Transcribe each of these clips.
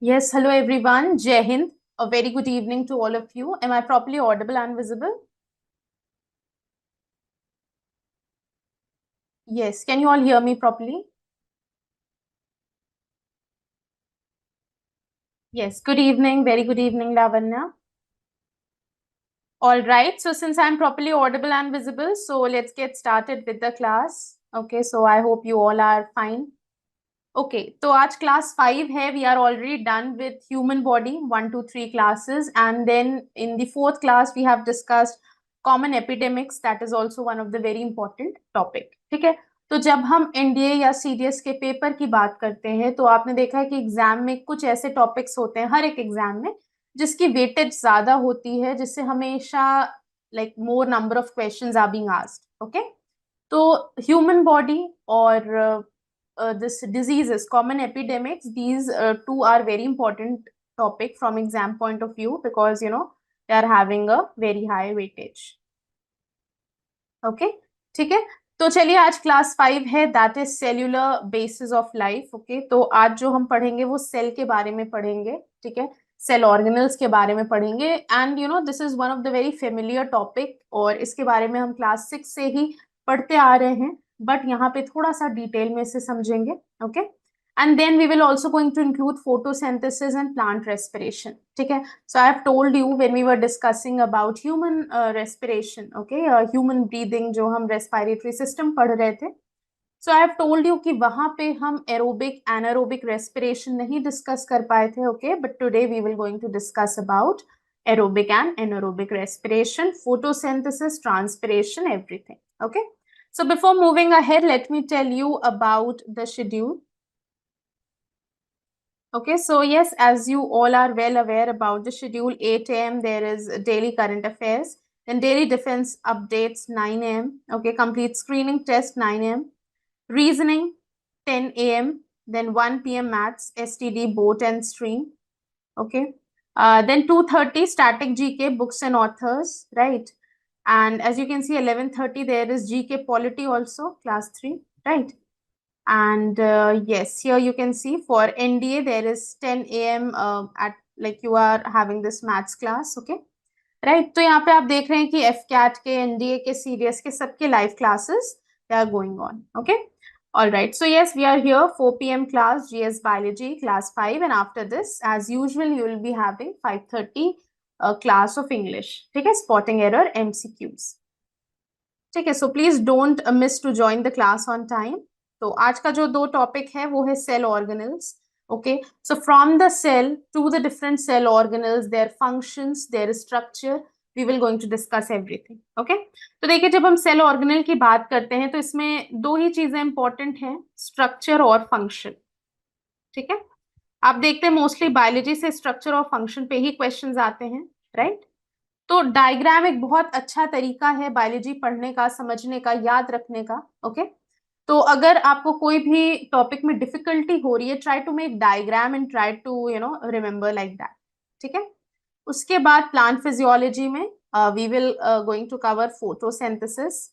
Yes, hello everyone. Jai Hind. A very good evening to all of you. Am I properly audible and visible? Yes. Can you all hear me properly? Yes. Good evening. Very good evening, Lavanya. All right. So since I'm properly audible and visible, so let's get started with the class. Okay. So I hope you all are fine. Okay तो आज class 5 है we are already done with human body 1 2 3 classes and then in the fourth class we have discussed common epidemics that is also one of the very important topic ठीक है। तो जब हम NDA या CDS के paper की बात करते हैं तो आपने देखा है कि एग्जाम में कुछ ऐसे टॉपिक्स होते हैं हर एक एग्जाम में जिसकी वेटेज ज्यादा होती है जिससे हमेशा like more number of questions are being asked okay. तो ह्यूमन बॉडी और this diseases common epidemics these two are very important topic from exam point of view because they are having a very high weightage okay ठीक है। तो चलिए आज class 5 है that is cellular basis of life okay. तो आज जो हम पढ़ेंगे वो सेल के बारे में पढ़ेंगे ठीक है। सेल ऑर्गेनल्स के बारे में पढ़ेंगे and this is one of the very familiar topic और इसके बारे में हम क्लास 6 से ही पढ़ते आ रहे हैं बट यहाँ पे थोड़ा सा डिटेल में इसे समझेंगे okay. And then we will also going to include photosynthesis and plant respiration ठीक है। So I have told you when we were discussing about human respiration okay human breathing जो हम respiratory system पढ़ रहे थे so I have told you कि वहां पे हम aerobic anaerobic respiration नहीं discuss कर पाए थे okay but today we will going to discuss about aerobic and anaerobic respiration photosynthesis transpiration everything okay। So before moving ahead let me tell you about the schedule. Okay, so yes, as you all are well aware about the schedule, 8 a.m. there is daily current affairs, then daily defense updates 9 a.m. Okay, complete screening test 9 a.m. Reasoning 10 a.m. Then 1 p.m. maths, STD, boat and stream. Okay, then 2:30 static GK books and authors, right? And as you can see, 11:30 there is GK polity also, class 3, right? And yes, here you can see for NDA there is 10 a.m. At like you are having this maths class, okay, right? तो यहाँ पे आप देख रहे हैं कि AFCAT के NDA के सीडीएस के सबके live classes they are going on okay. All right, so yes, we are here 4 p.m. class GS biology class 5 and after this as usual you will be having 5:30 class of English ठीक है spotting error MCQs ठीक है। So please don't miss to join the class on time. तो आज का जो दो topic है वो है cell organelles okay. So from the cell to the different cell organelles their functions their structure we will going to discuss everything okay. तो देखिए जब हम सेल ऑर्गेनल की बात करते हैं तो इसमें दो ही चीजें इंपॉर्टेंट हैं स्ट्रक्चर और फंक्शन ठीक है। आप देखते हैं मोस्टली बायोलॉजी से स्ट्रक्चर और फंक्शन पे ही क्वेश्चंस आते हैं राइट। तो डायग्राम एक बहुत अच्छा तरीका है बायोलॉजी पढ़ने का समझने का याद रखने का ओके। तो अगर आपको कोई भी टॉपिक में डिफिकल्टी हो रही है try to make diagram and try to remember like that ठीक है। उसके बाद प्लांट फिजियोलॉजी में we will going to cover photosynthesis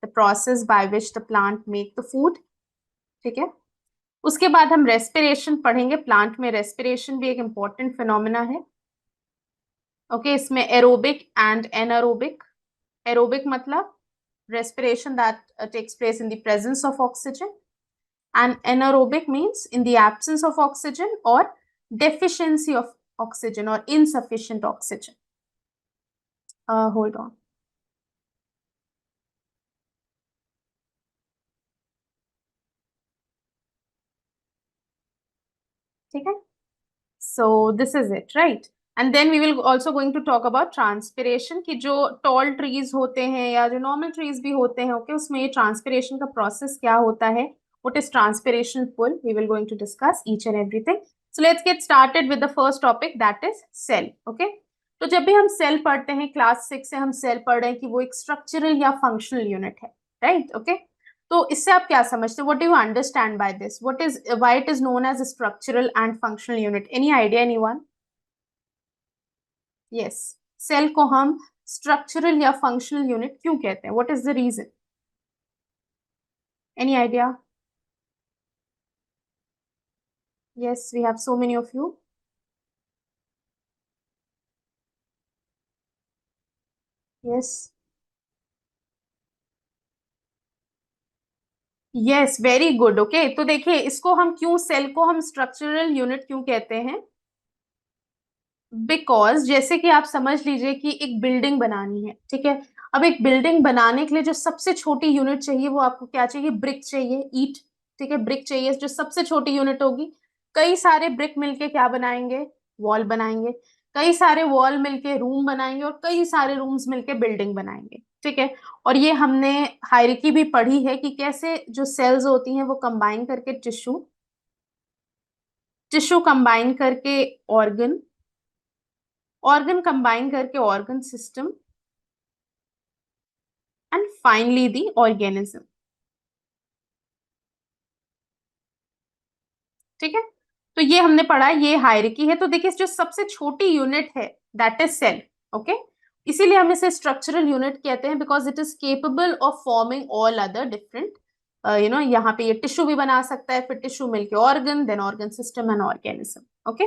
the process by which the plant make the food ठीक है। उसके बाद हम रेस्पिरेशन पढ़ेंगे प्लांट में रेस्पिरेशन भी एक इंपॉर्टेंट फिनोमिना है ओके इसमें एरोबिक एंड एनारोबिक एरोबिक मतलब respiration that takes place in the presence of oxygen and anaerobic means in the absence of oxygen or deficiency of oxygen or insufficient oxygen hold on ठीक है। so this is it right and then we will also going to talk about transpiration कि जो tall trees होते हैं या जो normal trees भी होते हैं okay उसमें ये transpiration का process क्या होता है what is transpiration full we will going to discuss each and everything so let's get started with the first topic that is cell okay। तो जब भी हम सेल पढ़ते हैं क्लास 6 से हम सेल पढ़ रहे हैं कि वो एक स्ट्रक्चरल या फंक्शनल यूनिट है राइट ओके। तो इससे आप क्या समझते हैं what do you understand by this what is why it is known as structural and functional unit any idea anyone yes cell को हम स्ट्रक्चरल या फंक्शनल यूनिट क्यों कहते हैं what is the reason any idea yes we have so many of you yes, yes, very good. Okay, तो देखिए इसको हम क्यों, सेल को हम स्ट्रक्चरल यूनिट क्यों कहते हैं? बिकॉज जैसे कि आप समझ लीजिए कि एक बिल्डिंग बनानी है, ठीक है। अब एक बिल्डिंग बनाने के लिए जो सबसे छोटी यूनिट चाहिए वो आपको क्या चाहिए? ब्रिक चाहिए, ईट। ठीक है, ब्रिक चाहिए जो सबसे छोटी यूनिट होगी। कई सारे ब्रिक मिलके क्या बनाएंगे? वॉल बनाएंगे। कई सारे वॉल मिलके रूम बनाएंगे, और कई सारे रूम्स मिलके बिल्डिंग बनाएंगे। ठीक है। और ये हमने हायरार्की भी पढ़ी है कि कैसे जो सेल्स होती हैं वो कंबाइन करके टिश्यू, टिश्यू कंबाइन करके ऑर्गन, ऑर्गन कंबाइन करके organ system, and finally the organism. ठीक है, तो ये हमने पढ़ा, ये हायरार्की है। तो देखिए जो सबसे छोटी यूनिट है दैट इज सेल। ओके, इसीलिए हम इसे स्ट्रक्चरल यूनिट कहते हैं, because it is capable of forming all other different, यहाँ पे ये टिश्यू भी बना सकता है, फिर टिश्यू मिलके organ, then organ system and organism. Okay,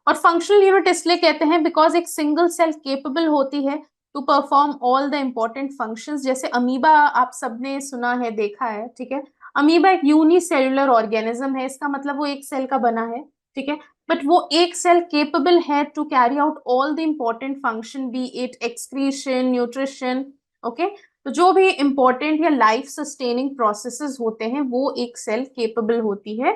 और फंक्शनल यूनिट इसलिए कहते हैं बिकॉज एक सिंगल सेल केपेबल होती है to perform all the important functions. जैसे अमीबा आप सबने सुना है, देखा है, ठीक है। अमीबा एक यूनिसेल्युलर ऑर्गेनिज्म है, इसका मतलब वो एक सेल का बना है। ठीक है, बट वो एक सेल केपेबल है to carry out all the important function, be it excretion, nutrition. Okay, तो जो भी इंपॉर्टेंट या लाइफ सस्टेनिंग प्रोसेसेस होते हैं वो एक सेल केपेबल होती है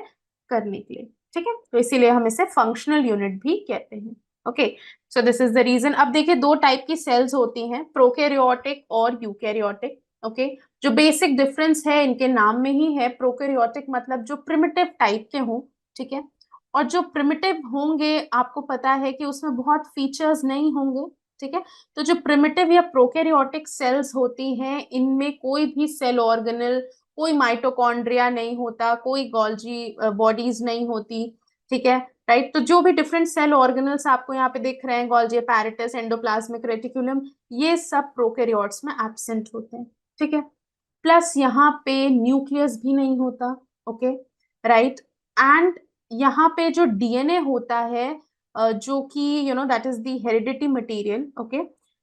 करने के लिए। ठीक है, तो इसीलिए हम इसे फंक्शनल यूनिट भी कहते हैं। Okay, so this is the reason. अब देखिए दो टाइप की सेल्स होती हैं, प्रोकैरियोटिक और यूकैरियोटिक। ओके, जो बेसिक डिफरेंस है इनके नाम में ही है। प्रोकैरियोटिक मतलब जो प्रिमिटिव टाइप के हों, ठीक है। और जो प्रिमिटिव होंगे आपको पता है कि उसमें बहुत फीचर्स नहीं होंगे। ठीक है, तो जो प्रिमिटिव या प्रोकैरियोटिक सेल्स होती हैं इनमें कोई भी सेल ऑर्गेनल, कोई माइटोकॉन्ड्रिया नहीं होता, कोई गोल्जी बॉडीज नहीं होती। ठीक है, राइट। तो जो भी डिफरेंट सेल ऑर्गेनल्स आपको यहाँ पे दिख रहे हैं, गोल्जी एपैरेटस, एंडोप्लाज्मिक रेटिकुलम, ये सब प्रोकैरियोट्स में एब्सेंट होते हैं। ठीक है, प्लस यहाँ पे न्यूक्लियस भी नहीं होता। Okay, right. एंड यहाँ पे जो डीएनए होता है, जो कि that is the heredity material. Okay,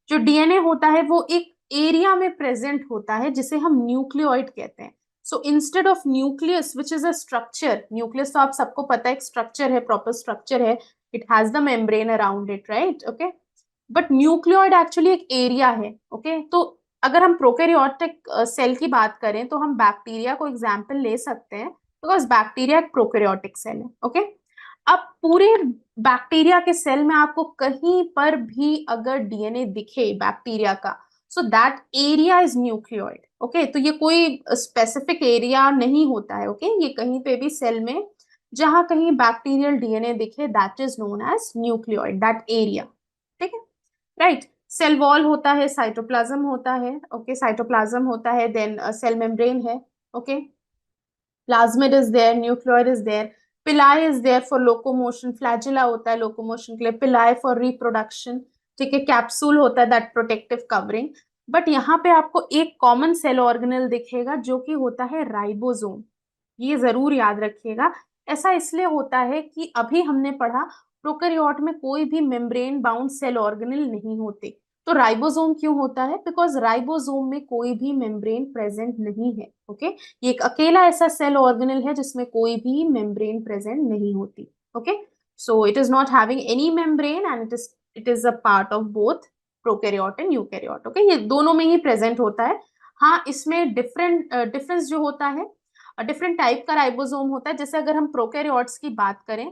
जो डीएनए होता है वो एक एरिया में प्रेजेंट होता है जिसे हम न्यूक्लियोइड कहते हैं। So instead of nucleus which is a structure, nucleus तो आप सबको पता है एक स्ट्रक्चर है, प्रॉपर स्ट्रक्चर है, it has the membrane around it, right. Okay, but nucleoid actually एक एरिया है। ओके, तो अगर हम प्रोकैरियोटिक सेल की बात करें तो हम बैक्टीरिया को एग्जाम्पल ले सकते हैं, बिकॉज बैक्टीरिया एक प्रोकैरियोटिक सेल है। ओके, अब पूरे बैक्टीरिया के सेल में आपको कहीं पर भी अगर डीएनए दिखे बैक्टीरिया का, so that area is nucleoid. Okay, तो ये कोई स्पेसिफिक एरिया नहीं होता है। ओके, ये कहीं पे भी सेल में जहां कहीं बैक्टीरियल डीएनए दिखे, that is known as nucleoid, that area. ठीक है, राइट। सेल वॉल होता है, साइटोप्लाज्म होता है। ओके, साइटोप्लाज्म होता है, देन सेल मेम्ब्रेन है। Okay, plasmid is there, nucleoid is there, pili is there for locomotion, flagella होता है लोकोमोशन के लिए, पिलाई फॉर रिप्रोडक्शन। ठीक है, कैप्सूल होता है दैट प्रोटेक्टिव कवरिंग। बट यहाँ पे आपको एक कॉमन सेल ऑर्गेनल दिखेगा जो कि होता है राइबोसोम। ये जरूर याद रखिएगा। ऐसा इसलिए होता है कि अभी हमने पढ़ा प्रोकैरियोट में कोई भी मेम्ब्रेन बाउंड सेल ऑर्गेनल नहीं होते। तो राइबोसोम क्यों होता है? बिकॉज राइबोसोम में कोई भी मेम्ब्रेन प्रेजेंट नहीं है। ओके, ये एक अकेला ऐसा सेल ऑर्गेनल है जिसमें कोई भी मेम्ब्रेन प्रेजेंट नहीं होती। Okay, so it is not having any membrane and it is a part of both prokaryote and eukaryote. Okay, ये दोनों में ही प्रेजेंट होता है। हाँ, इसमें डिफरेंट डिफरेंस जो होता है, डिफरेंट टाइप का राइबोसोम होता है। जैसे अगर हम प्रोकैरियोट्स की बात करें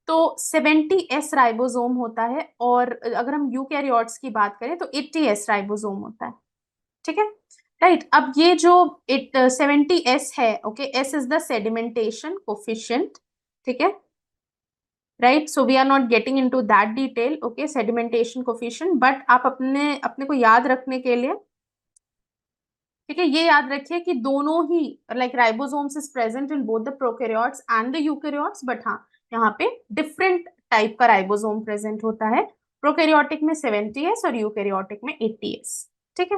तो 70S राइबोसोम होता है, और अगर हम यूकैरियोट्स की बात करें तो 80S राइबोसोम होता है। ठीक है, राइट। अब ये जो 70S है, okay, S is the sedimentation coefficient. ठीक है, right. So we are not getting into that detail, okay, sedimentation coefficient, but आप अपने अपने को याद रखने के लिए, ठीक है, ये याद रखिए कि दोनों ही, like ribosomes is present in both the prokaryotes and the eukaryotes, but हाँ यहाँ पे डिफरेंट टाइप का राइबोसोम प्रेजेंट होता है। प्रोकैरियोटिक में 70S और यूकैरियोटिक में 80S। ठीक है,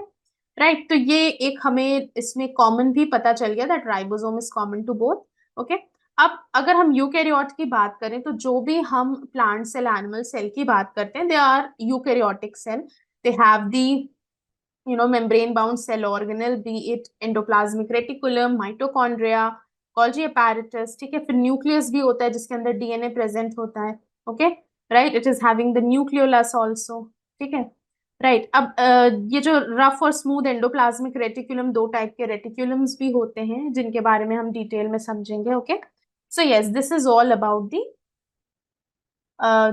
राइट। तो ये एक हमें इसमें कॉमन भी पता चल गया that ribosome is common to both. Okay, अब अगर हम यूकैरियोट की बात करें तो जो भी हम प्लांट सेल, एनिमल सेल की बात करते हैं, they are eukaryotic cell. They have the membrane bound cell organelle, be it endoplasmic reticulum, mitochondria, Golgi apparatus, ठीक है. फिर न्यूक्लियस भी होता है जिसके अंदर डीएनए प्रेजेंट होता है. Okay, right. It is having the nucleolus also. ठीक है, राइट. अब ये जो रफ और स्मूथ एंडोप्लाज्मिक रेटिकुलम, दो टाइप के रेटिकुलम्स भी होते हैं जिनके बारे में हम डिटेल में समझेंगे. Okay, so yes, this is all about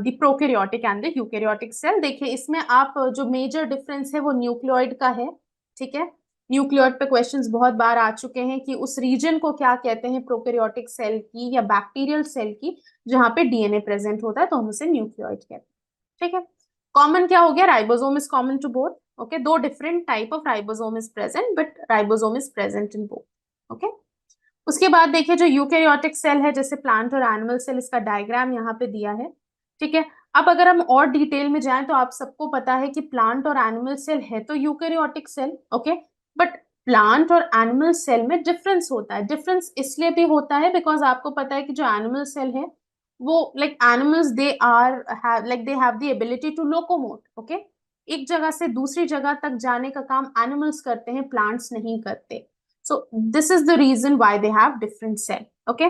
the prokaryotic and the eukaryotic cell. देखिए इसमें आप जो मेजर डिफरेंस है वो न्यूक्लियोइड का है. ठीक है, न्यूक्लियोइड पे क्वेश्चंस बहुत बार आ चुके हैं कि उस रीजन को क्या कहते हैं प्रोकैरियोटिक सेल की या बैक्टीरियल सेल की जहां पे डीएनए प्रेजेंट होता है, तो हम उसे न्यूक्लियोइड कहते हैं. ठीक है, कॉमन क्या हो गया, ribosome is common to both. Okay, दो different type of ribosome is present, but ribosome is present in both. Okay, उसके बाद देखिए जो यूकैरियोटिक सेल है, जैसे प्लांट और एनिमल सेल, इसका डायग्राम यहाँ पे दिया है. ठीक है, अब अगर हम और डिटेल में जाएं तो आप सबको पता है कि प्लांट और एनिमल सेल है तो eukaryotic cell. Okay, but plant और एनिमल सेल में डिफरेंस होता है. डिफरेंस इसलिए भी होता है बिकॉज आपको पता है कि जो एनिमल सेल है वो like animals, they are like they have the ability to locomote. Okay, एक जगह से दूसरी जगह तक जाने का काम एनिमल्स करते हैं, प्लांट्स नहीं करते. So this is the reason why they have different cell. Okay,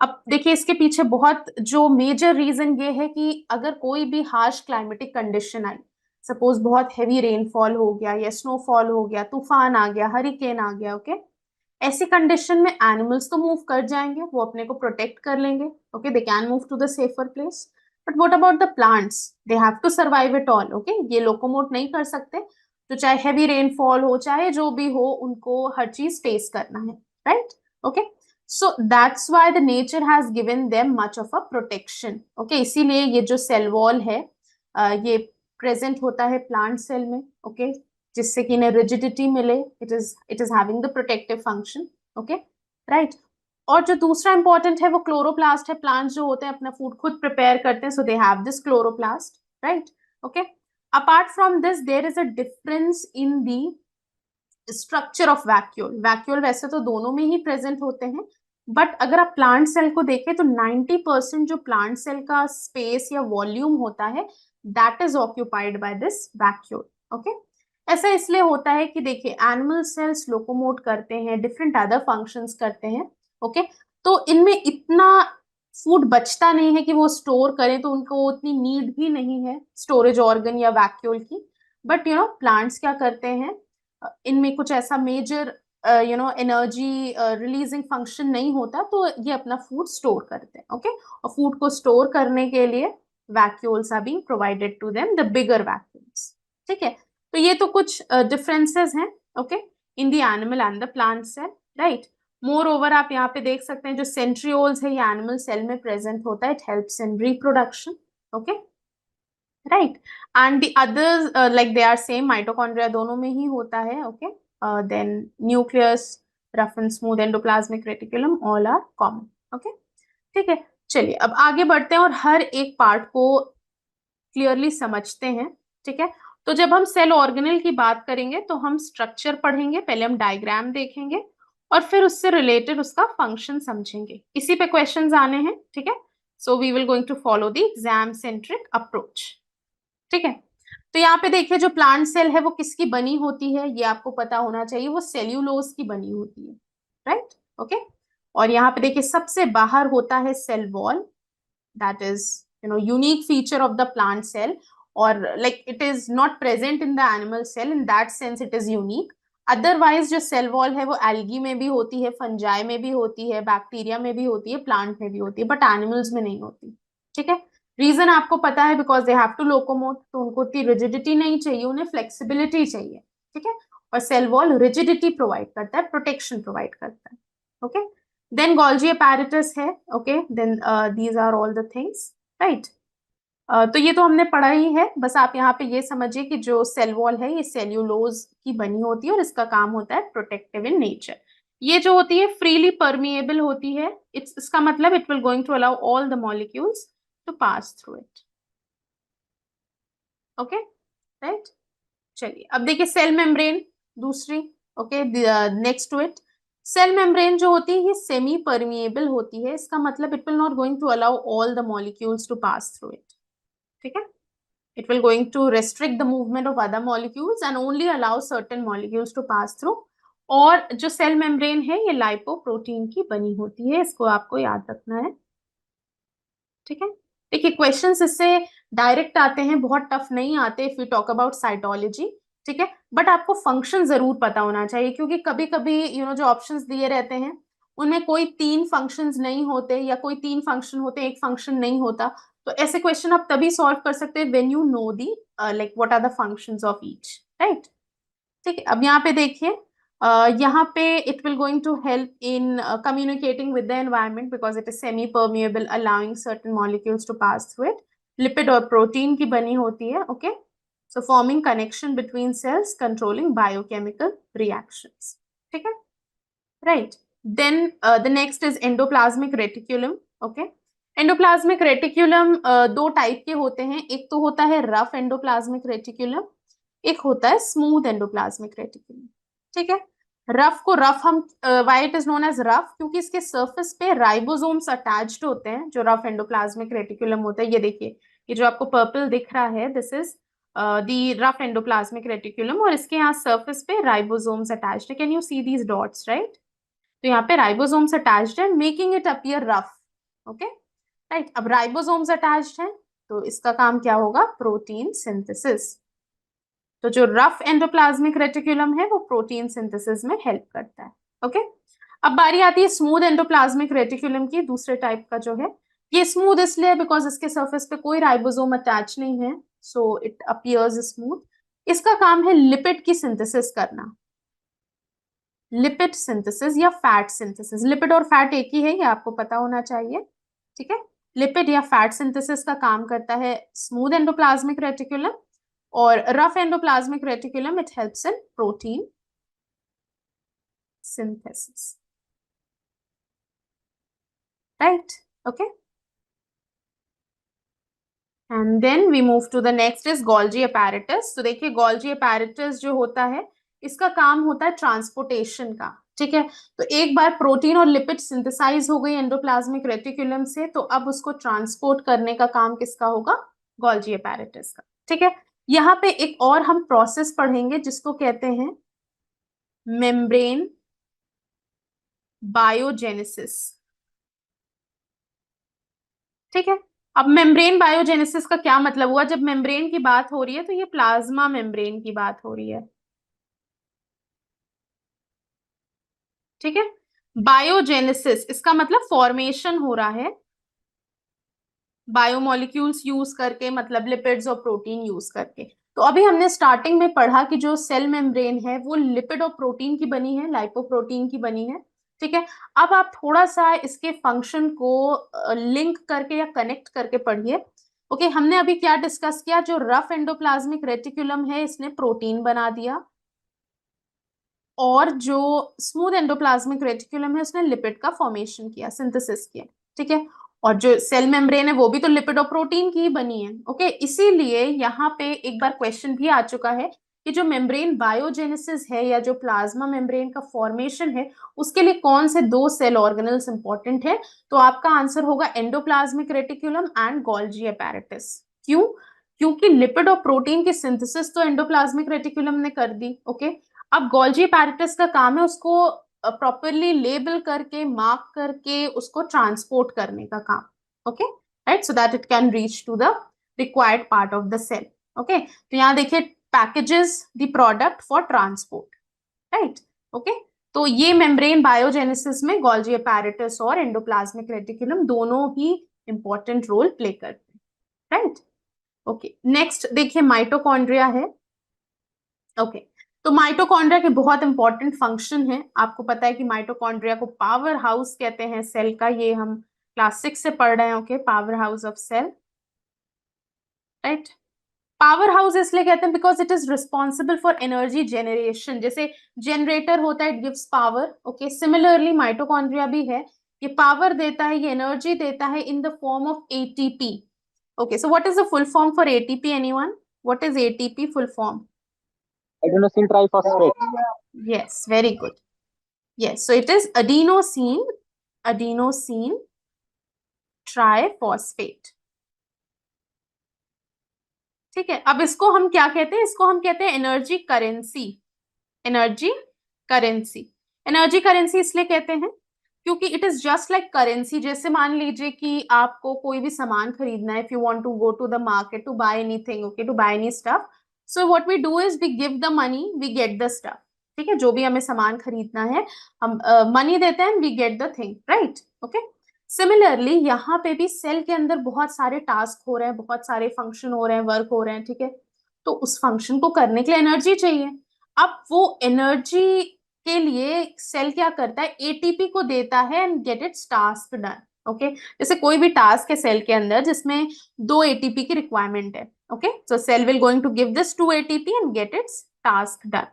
अब देखिए इसके पीछे बहुत जो मेजर रीजन ये है कि अगर कोई भी हार्श क्लाइमेटिक कंडीशन आई, सपोज बहुत हैवी रेनफॉल हो गया या स्नोफॉल हो गया, तूफान आ गया, हरिकेन आ गया. ओके, ऐसी कंडीशन में एनिमल्स तो मूव कर जाएंगे, वो अपने को प्रोटेक्ट कर लेंगे. Okay, they can move to the safer place. But what about the plants, they have to survive it all. Okay, ये लोकोमोट नहीं कर सकते, तो चाहे हैवी रेनफॉल हो, चाहे जो भी हो, उनको हर चीज फेस करना है. Right? Okay, so that's why the nature has given them much of a protection. Okay, इसीलिए ये जो सेल वॉल है ये प्रेजेंट होता है प्लांट सेल में. ओके, जिससे कि इन्हें रिजिडिटी मिले. It is having the protective function. Okay, right. और जो दूसरा इंपॉर्टेंट है वो क्लोरोप्लास्ट है. प्लांट्स जो होते हैं अपना फूड खुद प्रिपेयर करते हैं, so they have this chloroplast. Right? Okay, apart from this there is a difference in the structure of vacuole. Vacuole वैसे तो दोनों में ही प्रेजेंट होते हैं, बट अगर आप प्लांट सेल को देखें तो 90% जो प्लांट सेल का स्पेस या वॉल्यूम होता है that is occupied by this vacuole. Okay, ऐसा इसलिए होता है कि देखिए एनिमल सेल्स लोकोमोट करते हैं, डिफरेंट अदर फंक्शंस करते हैं. ओके, तो इनमें इतना फूड बचता नहीं है कि वो स्टोर करें, तो उनको उतनी नीड भी नहीं है स्टोरेज ऑर्गन या वैक्यूल की. बट प्लांट्स क्या करते हैं, इनमें कुछ ऐसा मेजर एनर्जी रिलीजिंग फंक्शन नहीं होता, तो ये अपना फूड स्टोर करते हैं. ओके, और फूड को स्टोर करने के लिए vacuoles are being provided to them, the bigger vacuoles. ठीक है, तो ये तो कुछ डिफरेंसेस हैं. Okay, in the animal and the plant cell. Right? Moreover आप यहाँ पे देख सकते हैं जो सेंट्रियोल्स है ये एनिमल सेल में प्रेजेंट होता है. It helps in reproduction. Okay, right. And the others like they are same, mitochondria दोनों में ही होता है. Okay, then nucleus, rough and smooth endoplasmic reticulum, all are common. Okay, ठीक है. चलिए अब आगे बढ़ते हैं और हर एक पार्ट को क्लियरली समझते हैं. ठीक है, तो जब हम सेल ऑर्गेनेल की बात करेंगे तो हम स्ट्रक्चर पढ़ेंगे, पहले हम डायग्राम देखेंगे और फिर उससे रिलेटेड उसका फंक्शन समझेंगे. इसी पे क्वेश्चंस आने हैं. ठीक है, so we will going to follow the exam centric approach. ठीक है, तो यहाँ पे देखिए जो प्लांट सेल है वो किसकी बनी होती है, ये आपको पता होना चाहिए. वो सेल्यूलोज की बनी होती है. राइट? ओके, और यहाँ पे देखिए सबसे बाहर होता है cell wall. That is unique feature of the plant cell, or like it is not present in the animal cell. In that sense it is unique. Otherwise जो सेल वॉल है वो एल्गी में भी होती है, फंजाई में भी होती है, बैक्टीरिया में भी होती है, प्लांट में भी होती है, बट एनिमल्स में नहीं होती. ठीक है, रीजन आपको पता है, because they have to locomote, तो उनको इतनी रिजिडिटी नहीं चाहिए, उन्हें फ्लेक्सिबिलिटी चाहिए. ठीक है, और सेल वॉल रिजिडिटी प्रोवाइड करता है, प्रोटेक्शन प्रोवाइड करता है. ओके, देन गोल्जी अपैरेटस है. Okay, then these are all the things. Right? तो ये तो हमने पढ़ा ही है. बस आप यहाँ पे ये समझिए कि जो सेल वॉल है ये सेल्यूलोज की बनी होती है और इसका काम होता है प्रोटेक्टिव इन नेचर. ये जो होती है फ्रीली परमिएबल होती है. इसका मतलब it will going to allow all the molecules to pass through it. Okay, right. चलिए अब देखिए सेल मेम्ब्रेन दूसरी. Okay, next to it cell membrane जो होती है ये सेमी परमिएबल होती है. इसका मतलब it will not going to allow all the molecules to pass through it. ठीक है, It will going to restrict the movement of other molecules and only allow certain molecules to pass through. और जो cell membrane है ये lipoprotein की बनी होती है, इसको आपको याद रखना है, ठीक है। देखिए क्वेश्चंस इससे डायरेक्ट आते हैं, बहुत टफ नहीं आते if you talk about cytology, ठीक है। बट आपको फंक्शन जरूर पता होना चाहिए, क्योंकि कभी कभी जो ऑप्शंस दिए रहते हैं उनमें कोई 3 फंक्शंस नहीं होते, या कोई 3 फंक्शन होते, एक फंक्शन नहीं होता। तो ऐसे क्वेश्चन आप तभी सॉल्व कर सकते हैं when you know the like what are the functions of each, right. ठीक है, अब यहाँ पे देखिए, यहाँ पे it will going to help in communicating with the environment because it is semi permeable, allowing certain molecules to pass through it. Lipid और protein की बनी होती है, okay. So forming connection between cells, controlling biochemical reactions, ठीक है, right. Then the next is endoplasmic reticulum, okay. Endoplasmic reticulum दो type के होते हैं, एक तो होता है रफ एंडोप्लाज्मिक रेटिक्यूलम, एक होता है स्मूथ एंडोप्लाज्मिक रेटिक्यूलम, ठीक है। रफ को रफ हम why it is known as rough, क्योंकि इसके सरफेस पे राइबोसोम्स अटैच्ड होते हैं, जो रफ एंडोप्लाज्मिक रेटिक्यूलम होता है। ये देखिए, ये जो आपको पर्पल दिख रहा है, this is the rough endoplasmic reticulum, और इसके यहाँ सरफेस पे राइबोसोम्स अटैच्ड है। Can you see these dots, right. तो यहाँ पे राइबोसोम्स अटैच्ड है, making it appear rough, okay, right. अब राइबोसोम्स अटैच्ड है तो इसका काम क्या होगा, प्रोटीन सिंथेसिस। तो जो रफ एंडोप्लाज्मिक रेटिक्यूलम है वो प्रोटीन सिंथेसिस में हेल्प करता है, ओके। अब बारी आती है स्मूथ एंडोप्लाज्मिक रेटिक्यूलम की, दूसरे टाइप का जो है। ये स्मूथ इसलिए बिकॉज इसके सरफेस पे कोई राइबोसोम अटैच नहीं है, सो इट अपीयर्स स्मूथ। इसका काम है लिपिड की सिंथेसिस करना, लिपिड सिंथेसिस या फैट सिंथेसिस। लिपिड और फैट एक ही है, ये आपको पता होना चाहिए, ठीक है। लिपिड या फैट सिंथेसिस का काम करता है स्मूथ एंडोप्लाज्मिक रेटिक्यूलम, और rough endoplasmic reticulum it helps in protein synthesis, right? Okay, and then we move to the next is Golgi apparatus. तो देखिए Golgi apparatus जो होता है, इसका काम होता है ट्रांसपोर्टेशन का, ठीक है। तो एक बार प्रोटीन और लिपिड सिंथेसाइज हो गई एंडोप्लाज्मिक रेटिक्यूलम से, तो अब उसको ट्रांसपोर्ट करने का काम किसका होगा, Golgi apparatus का, ठीक है। यहाँ पे एक और हम प्रोसेस पढ़ेंगे जिसको कहते हैं मेम्ब्रेन बायोजेनेसिस, ठीक है। अब मेम्ब्रेन बायोजेनेसिस का क्या मतलब हुआ, जब मेम्ब्रेन की बात हो रही है तो ये प्लाज्मा मेम्ब्रेन की बात हो रही है, ठीक है। बायोजेनेसिस इसका मतलब फॉर्मेशन हो रहा है बायोमोलिक्यूल्स यूज करके, मतलब लिपिड्स और प्रोटीन यूज करके। तो अभी हमने स्टार्टिंग में पढ़ा कि जो सेल मेम्ब्रेन है वो लिपिड और प्रोटीन की बनी है, लाइपोप्रोटीन की बनी है, ठीक है। अब आप थोड़ा सा इसके फंक्शन को लिंक करके या कनेक्ट करके पढ़िए, ओके। हमने अभी क्या डिस्कस किया, जो रफ एंडोप्लाज्मिक रेटिक्यूलम है इसने प्रोटीन बना दिया, और जो स्मूथ एंडोप्लाज्मिक रेटिक्यूलम है उसने लिपिड का फॉर्मेशन किया, सिंथेसिस किया, ठीक है। और जो सेल मेम्ब्रेन है वो भी तो लिपिड और प्रोटीन की ही बनी है, ओके। इसीलिए यहाँ पे एक बार क्वेश्चन भी आ चुका है कि जो मेम्ब्रेन बायोजेनेसिस है या जो प्लाज्मा मेम्ब्रेन का फॉर्मेशन है, उसके लिए कौन से दो सेल ऑर्गेनल्स इंपॉर्टेंट है। तो आपका आंसर होगा endoplasmic reticulum and Golgi apparatus। क्यों, क्योंकि लिपिड और प्रोटीन की सिंथेसिस तो एंडोप्लाज्मिक रेटिक्यूलम ने कर दी, ओके। अब गोल्जी apparatus का काम है उसको प्रॉपरली लेबल करके, मार्क करके उसको ट्रांसपोर्ट करने का काम, okay, right, so that it can reach to the required part of the cell, okay. तो यहाँ देखिए, packages the product for transport, right, okay. तो ये मेम्ब्रेन बायोजेनेसिस में गोल्जी apparatus और एंडोप्लाज्मिक रेटिक्यूलम दोनों ही इंपॉर्टेंट रोल प्ले करते हैं, राइट, ओके। नेक्स्ट देखिए माइटोकॉन्ड्रिया है, ओके। तो माइटोकॉन्ड्रिया के बहुत इंपॉर्टेंट फंक्शन है, आपको पता है कि माइटोकॉन्ड्रिया को पावर हाउस कहते हैं सेल का, ये हम क्लास 6 से पढ़ रहे हैं, okay, power house of cell, right. Power house इसलिए कहते हैं because it is responsible for energy generation, जैसे जनरेटर होता है, it gives power, okay. Similarly mitochondria भी है, ये पावर देता है, ये एनर्जी देता है in the form of ATP, okay. So what is the full form for ATP, anyone, what is ATP full form? Adenosine triphosphate. Yes, very good. Yes, so it is adenosine triphosphate, ठीक है, अब इसको हम क्या कहते हैं, इसको हम कहते हैं energy currency. Energy currency, energy currency इसलिए कहते हैं क्योंकि it is just like currency. जैसे मान लीजिए कि आपको कोई भी सामान खरीदना है, if you want to go to the market to buy anything, okay, to buy any stuff, so what we do is we give the money, we get the stuff. ठीक है, जो भी हमें सामान खरीदना है हम मनी देते हैं, we get the thing, right, okay. Similarly यहाँ पे भी सेल के अंदर बहुत सारे टास्क हो रहे हैं, बहुत सारे फंक्शन हो रहे हैं, वर्क हो रहे हैं, ठीक है। तो उस फंक्शन को करने के लिए एनर्जी चाहिए। अब वो एनर्जी के लिए सेल क्या करता है, एटीपी को देता है and get its task done, okay. जैसे कोई भी टास्क है सेल के अंदर जिसमें 2 एटीपी की रिक्वायरमेंट है, okay, so cell will going to give this 2 ATP and get its task done.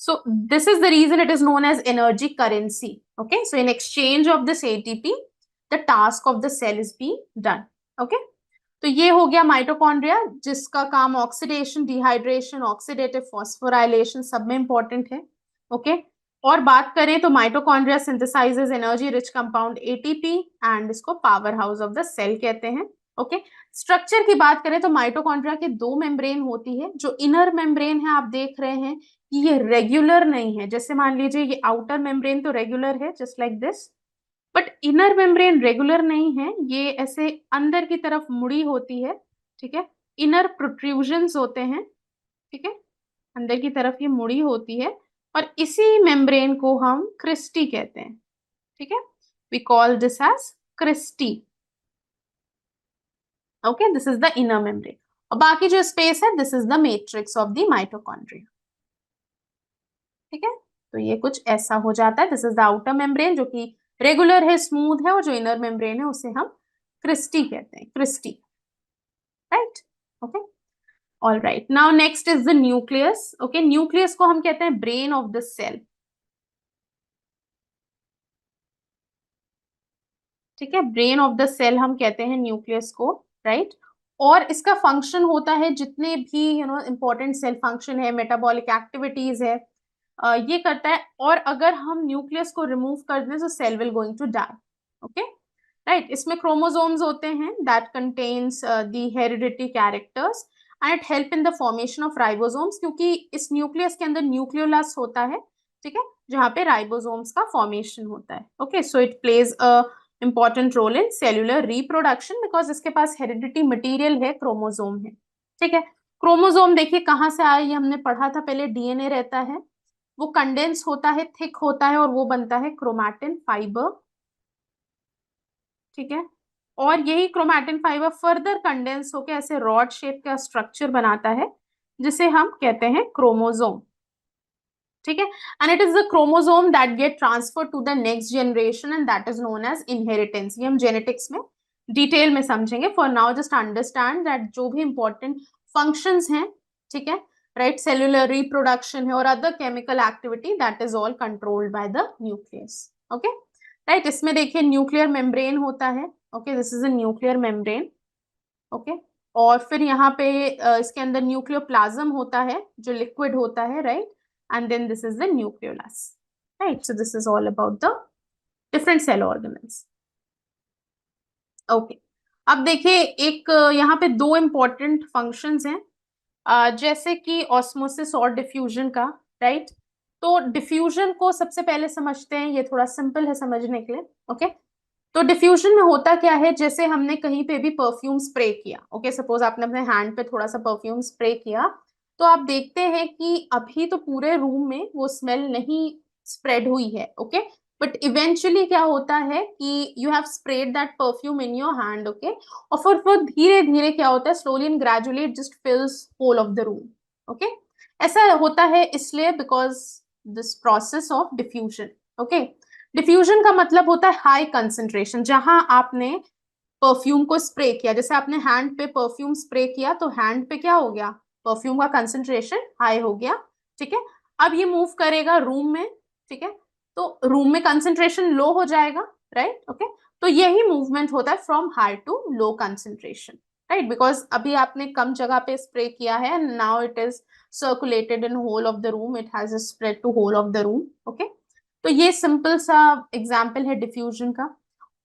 So this is the reason it is known as energy currency. Okay, so in exchange of this ATP, the task of the cell is being done. Okay, तो ये हो गया mitochondria, जिसका काम oxidation, dehydration, oxidative phosphorylation सब में important है। Okay, और बात करें तो mitochondria synthesizes energy rich compound ATP and इसको power house of the cell कहते हैं। ओके, स्ट्रक्चर की बात करें तो माइटोकॉन्ड्रिया की 2 मेम्ब्रेन होती है। जो इनर मेम्ब्रेन है आप देख रहे हैं कि ये रेगुलर नहीं है। जैसे मान लीजिए ये आउटर मेम्ब्रेन तो रेगुलर है just like this, but inner membrane regular नहीं है, ये ऐसे अंदर की तरफ मुड़ी होती है, ठीक है। इनर प्रोट्रूजन्स होते हैं, ठीक है, अंदर की तरफ ये मुड़ी होती है, और इसी मेम्ब्रेन को हम क्रिस्टी कहते हैं, ठीक है। We call this as cristae. Okay, this is the inner membrane, और बाकी जो स्पेस है this is the matrix of the mitochondria, ठीक है। तो ये कुछ ऐसा हो जाता है, this is the outer membrane जो कि रेगुलर है, स्मूथ है, और जो इनर मेम्ब्रेन है उसे हम क्रिस्टी कहते हैं, cristae, right, okay. All right, now next is the nucleus. Okay, nucleus को हम कहते हैं ब्रेन ऑफ द सेल, ठीक है, ब्रेन ऑफ द सेल हम कहते हैं न्यूक्लियस को, राइट। और इसका फंक्शन होता है जितने भी इंपॉर्टेंट सेल फंक्शन है, मेटाबॉलिक एक्टिविटीज है, ये करता है। और अगर हम न्यूक्लियस को रिमूव कर दें तो cell will going to die, okay, right. इसमें क्रोमोसोम्स होते हैं that contains the heredity characters and it help in the formation of ribosomes, क्योंकि इस न्यूक्लियस के अंदर न्यूक्लियोलस होता है, ठीक है, जहां पे राइबोसोम्स का फॉर्मेशन होता है। Okay, so it plays a important role in cellular reproduction because इसके पास हेरिडिटी मटीरियल है, क्रोमोसोम है, ठीक है। क्रोमोसोम देखिए कहाँ से आया, ये हमने पढ़ा था पहले, डीएनए रहता है, वो कंडेंस होता है, थिक होता है, और वो बनता है क्रोमैटिन फाइबर, ठीक है। और यही क्रोमैटिन फाइबर फर्दर कंडेंस होकर ऐसे रॉड शेप का स्ट्रक्चर बनाता है जिसे हम कहते हैं क्रोमोसोम, ठीक है। And it is the chromosome that get transfer to the next generation and that is known as inheritance. ये हम जेनेटिक्स में डिटेल में समझेंगे। For now just understand that जो भी इंपॉर्टेंट फंक्शंस हैं, ठीक है, राइट, सेल्यूलर रिप्रोडक्शन है और other chemical activity, that is all controlled by the nucleus, okay, right. इसमें देखिए न्यूक्लियर मेम्ब्रेन होता है, okay, this is a nuclear membrane, okay. और फिर यहाँ पे इसके अंदर न्यूक्लियोप्लाज्म होता है जो लिक्विड होता है, right, and then this is the nucleolus, right. So this is all about the different cell organelles, okay. अब देखिए एक यहाँ पे 2 इंपॉर्टेंट फंक्शंस हैं, जैसे कि ऑस्मोसिस और डिफ्यूजन का, राइट। तो डिफ्यूजन को सबसे पहले समझते हैं, ये थोड़ा सिंपल है समझने के लिए, ओके। तो डिफ्यूजन में होता क्या है, जैसे हमने कहीं पे भी परफ्यूम स्प्रे किया, ओके, सपोज आपने अपने हैंड पे थोड़ा सा परफ्यूम स्प्रे किया, तो आप देखते हैं कि अभी तो पूरे रूम में वो स्मेल नहीं स्प्रेड हुई है, ओके, बट इवेंचुअली क्या होता है कि you have spread that perfume in your hand, okay, और फिर वो धीरे धीरे क्या होता है, slowly and gradually it just fills whole of the room, okay. ऐसा होता है इसलिए because this process of diffusion, okay. Diffusion का मतलब होता है हाई कंसंट्रेशन, जहां आपने परफ्यूम को स्प्रे किया, जैसे आपने हैंड पे परफ्यूम स्प्रे किया तो हैंड पे क्या हो गया, परफ्यूम का कंसंट्रेशन हाई हो गया, ठीक है। अब ये मूव करेगा रूम में, ठीक है, तो रूम में कंसंट्रेशन लो हो जाएगा, राइट, ओके। तो यही मूवमेंट होता है from high to low concentration, right, because अभी आपने कम जगह पे स्प्रे किया है, now it is circulated in whole of the room, it has spread to whole of the room, okay. तो ये सिंपल सा एग्जाम्पल है डिफ्यूजन का।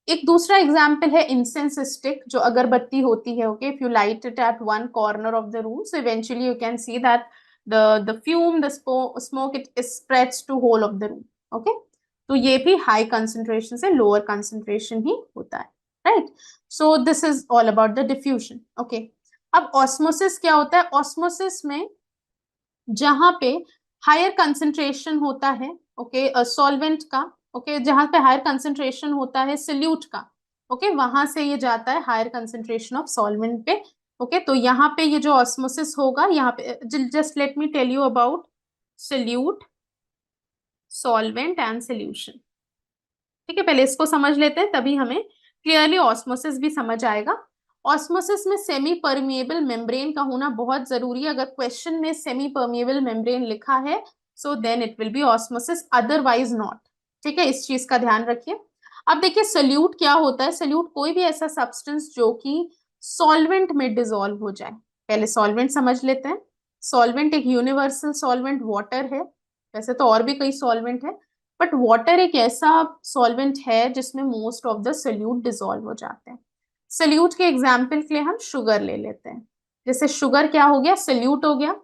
एक दूसरा एग्जाम्पल है इंसेंस स्टिक, जो अगरबत्ती होती है, okay, if you light it at one corner of the room, so eventually you can see that the fume, the smoke, it spreads to whole of the room, okay. तो ये भी high concentration से lower concentration ही होता है, right. So this is all about the diffusion, okay. अब osmosis क्या होता है? ऑस्मोसिस में जहां पे हायर कंसंट्रेशन होता है, ओके, सॉल्वेंट का, ओके, जहां पे हायर कंसंट्रेशन होता है सोल्यूट का, ओके, वहां से ये जाता है हायर कंसंट्रेशन ऑफ सॉल्वेंट पे, ओके. तो यहाँ पे ये जो ऑस्मोसिस होगा, यहाँ पे just let me tell you about solute, solvent and solution. ठीक है, पहले इसको समझ लेते हैं, तभी हमें क्लियरली ऑस्मोसिस भी समझ आएगा. ऑस्मोसिस में सेमी परमिएबल मेम्ब्रेन का होना बहुत जरूरी है. अगर क्वेश्चन में सेमी परमिएबल मेम्ब्रेन लिखा है, so then it will be osmosis, otherwise not. ठीक है, इस चीज का ध्यान रखिए. अब देखिए सोल्यूट क्या होता है. सोल्यूट कोई भी ऐसा सब्सटेंस जो कि सॉल्वेंट में डिसॉल्व हो जाए. पहले सॉल्वेंट समझ लेते हैं. सॉल्वेंट एक यूनिवर्सल सॉल्वेंट वाटर है. वैसे तो और भी कई सॉल्वेंट है, बट वाटर एक ऐसा सॉल्वेंट है जिसमें most of the solute dissolve हो जाते हैं. सोल्यूट के एग्जाम्पल के लिए हम शुगर ले लेते हैं. जैसे शुगर क्या हो गया? सोल्यूट हो गया.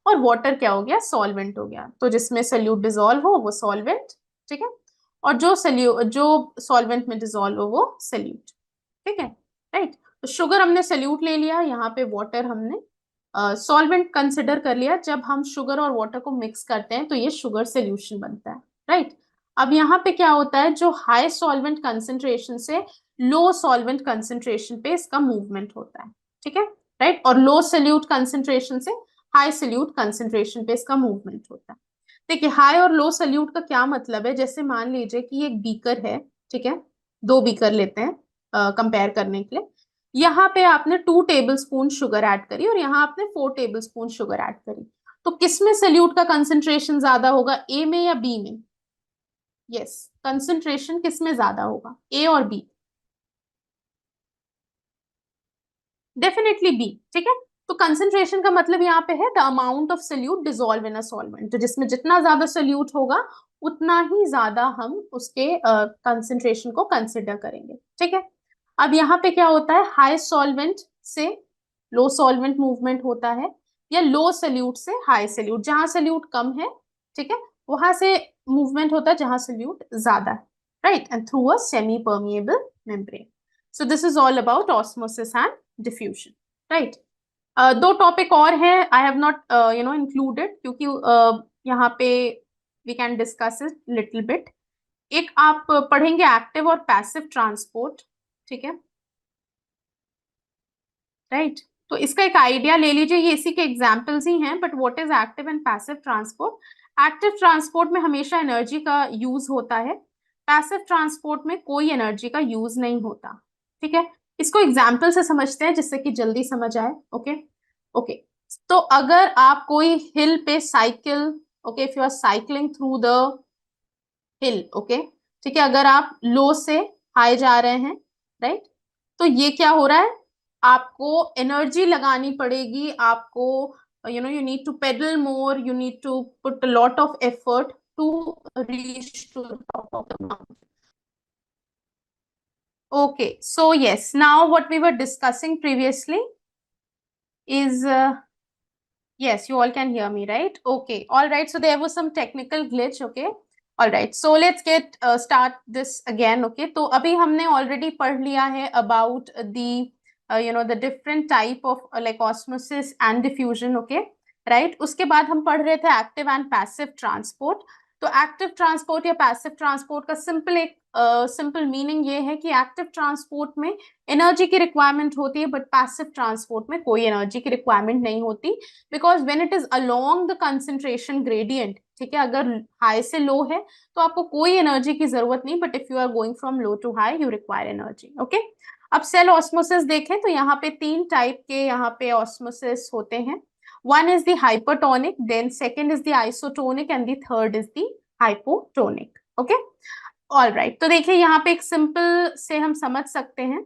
और वाटर क्या हो गया? सॉल्वेंट हो गया. तो जिसमें सोल्यूट डिसॉल्व हो वो सॉल्वेंट, ठीक है, और जो सॉल्वेंट में डिसॉल्व हो वो सोल्यूट. ठीक है, राइट. तो शुगर हमने सोल्यूट ले लिया, यहाँ पे वाटर हमने सॉल्वेंट कंसिडर कर लिया. जब हम शुगर और वाटर को मिक्स करते हैं तो ये शुगर सोल्यूशन बनता है, राइट. अब यहाँ पे क्या होता है? जो हाई सॉल्वेंट कंसेंट्रेशन से लो सॉल्वेंट कंसेंट्रेशन पे इसका मूवमेंट होता है, ठीक है, राइट. और लो सोल्यूट कंसेंट्रेशन से हाई सोल्यूट कंसेंट्रेशन पे इसका मूवमेंट होता है. देखिए हाई और लो सोल्यूट का क्या मतलब है. जैसे मान लीजिए कि एक बीकर है, ठीक है, दो बीकर लेते हैं कंपेयर करने के लिए. यहाँ पे आपने 2 टेबल स्पून शुगर ऐड करी और यहाँ आपने 4 टेबल स्पून शुगर ऐड करी. तो किसमें सोल्यूट का कंसेंट्रेशन ज्यादा होगा, ए में या बी में? यस, कंसेंट्रेशन किसमें ज्यादा होगा, ए और बी? डेफिनेटली बी, ठीक है. तो कंसेंट्रेशन का मतलब यहाँ पे है the amount of solute dissolve in a solvent. तो जिसमें जितना ज्यादा सोल्यूट होगा उतना ही ज्यादा हम उसके कंसेंट्रेशन को कंसिडर करेंगे, ठीक है. अब यहाँ पे क्या होता है? हाई सॉल्वेंट से लो सॉल्वेंट मूवमेंट होता है, या लो सोल्यूट से हाई सोल्यूट. जहां सोल्यूट कम है, ठीक है, वहां से मूवमेंट होता है जहां सोल्यूट ज्यादा है, right, and through a semi permeable membrane. So this is all about osmosis and diffusion, right. दो टॉपिक और हैं, आई हैव नॉट इंक्लूडेड, क्योंकि यहाँ पे we can discuss it little bit. एक आप पढ़ेंगे एक्टिव और पैसिव ट्रांसपोर्ट, ठीक है, राइट. तो इसका एक आइडिया ले लीजिए. ये इसी के एग्जाम्पल्स ही हैं, but what is active and passive transport? Active transport में हमेशा एनर्जी का यूज होता है. पैसिव ट्रांसपोर्ट में कोई एनर्जी का यूज नहीं होता, ठीक है. इसको एग्जाम्पल से समझते हैं जिससे कि जल्दी समझ आए, ओके. ओके, तो अगर आप कोई हिल पे cycle, okay, if you are cycling through the hill, okay, ठीक है, अगर आप लो से हाई जा रहे हैं, राइट, तो ये क्या हो रहा है? आपको एनर्जी लगानी पड़ेगी. आपको you need to pedal more, you need to put a lot of effort to reach to the top of the mountain. Okay, so yes, now what we were discussing previously is yes, you all can hear me, right? Okay, all right. So there was some technical glitch. Okay, all right. So let's get start this again. Okay, तो अभी हमने already पढ़ लिया है about the the different type of like osmosis and diffusion. Okay, right? उसके बाद हम पढ़ रहे थे active and passive transport. तो एक्टिव ट्रांसपोर्ट या पैसिव ट्रांसपोर्ट का सिंपल मीनिंग ये है कि एक्टिव ट्रांसपोर्ट में एनर्जी की रिक्वायरमेंट होती है, बट पैसिव ट्रांसपोर्ट में कोई एनर्जी की रिक्वायरमेंट नहीं होती, because when it is along the concentration gradient, ठीक है, अगर हाई से लो है तो आपको कोई एनर्जी की जरूरत नहीं, but if you are going from low to high you require energy, okay. अब सेल ऑस्मोसिस देखें तो यहाँ पे 3 टाइप के यहाँ पे ऑस्मोसिस होते हैं. One is the hypertonic, then second is the isotonic, and the third is the hypotonic. Okay, all right. तो देखिए यहाँ पे एक सिंपल से हम समझ सकते हैं.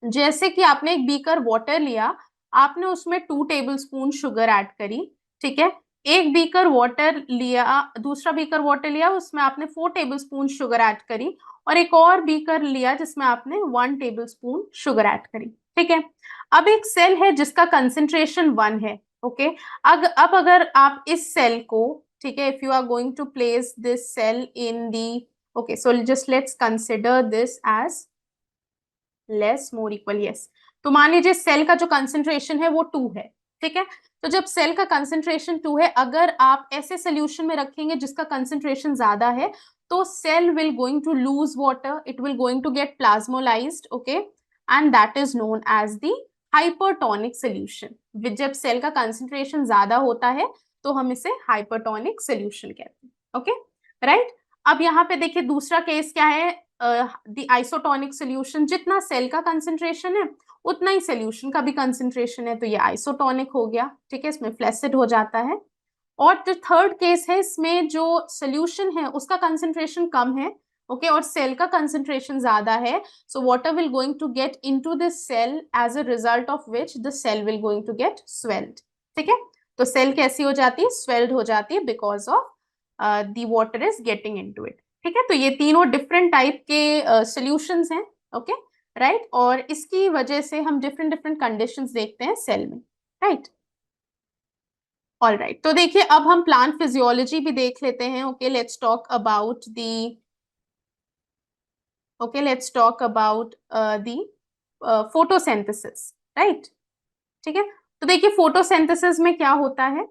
जैसे कि आपने एक बीकर वाटर लिया, आपने उसमें 2 टेबल स्पून शुगर ऐड करी, ठीक है. एक बीकर वाटर लिया, दूसरा बीकर वाटर लिया, उसमें आपने 4 टेबल स्पून शुगर ऐड करी, और एक और बीकर लिया जिसमें आपने 1 टेबलस्पून शुगर ऐड करी, ठीक है। अब एक सेल है जिसका कंसेंट्रेशन 1 है, ओके। अब अगर आप इस सेल को, ठीक है, if you are going to place this cell in the, okay, so just let's consider this as less more equal, yes. तो मान लीजिए सेल का जो कंसेंट्रेशन है वो 2 है, ठीक है। तो जब सेल का कंसेंट्रेशन 2 है, अगर आप ऐसे सोल्यूशन में रखेंगे जिसका कंसेंट्रेशन ज्यादा है, तो cell will going to lose water, it will going to get plasmolyzed, okay, and that is known as the hypertonic solution. जब सेल का कंसेंट्रेशन ज्यादा होता है तो हम इसे हाइपरटोनिक सोल्यूशन कहते हैं, ओके, राइट। अब यहाँ पे देखिए दूसरा केस क्या है, द आइसोटोनिक सोल्यूशन। जितना सेल का कंसेंट्रेशन है उतना ही सोल्यूशन का भी कंसेंट्रेशन है, तो ये आइसोटोनिक हो गया, ठीक है, इसमें फ्लैसिड हो जाता है। और जो थर्ड केस है, इसमें जो सोल्यूशन है उसका कंसेंट्रेशन कम है, ओके, और सेल का कंसेंट्रेशन ज्यादा है, so water will going to get into this cell, as a result of which the cell will going to get swelled, ठीक है। तो सेल कैसी हो जाती है, स्वेल्ड हो जाती है, because of the water is getting into it, ठीक है। तो ये तीनों डिफरेंट टाइप के सॉल्यूशंस हैं, ओके, राइट। और इसकी वजह से हम डिफरेंट डिफरेंट कंडीशंस देखते हैं सेल में, राइट। ऑल राइट, तो देखिए अब हम प्लांट फिजियोलॉजी भी देख लेते हैं, okay, let's talk about the, okay, let's talk about the photosynthesis, right, ठीक है। तो देखिए फोटोसिंथेसिस में क्या होता है,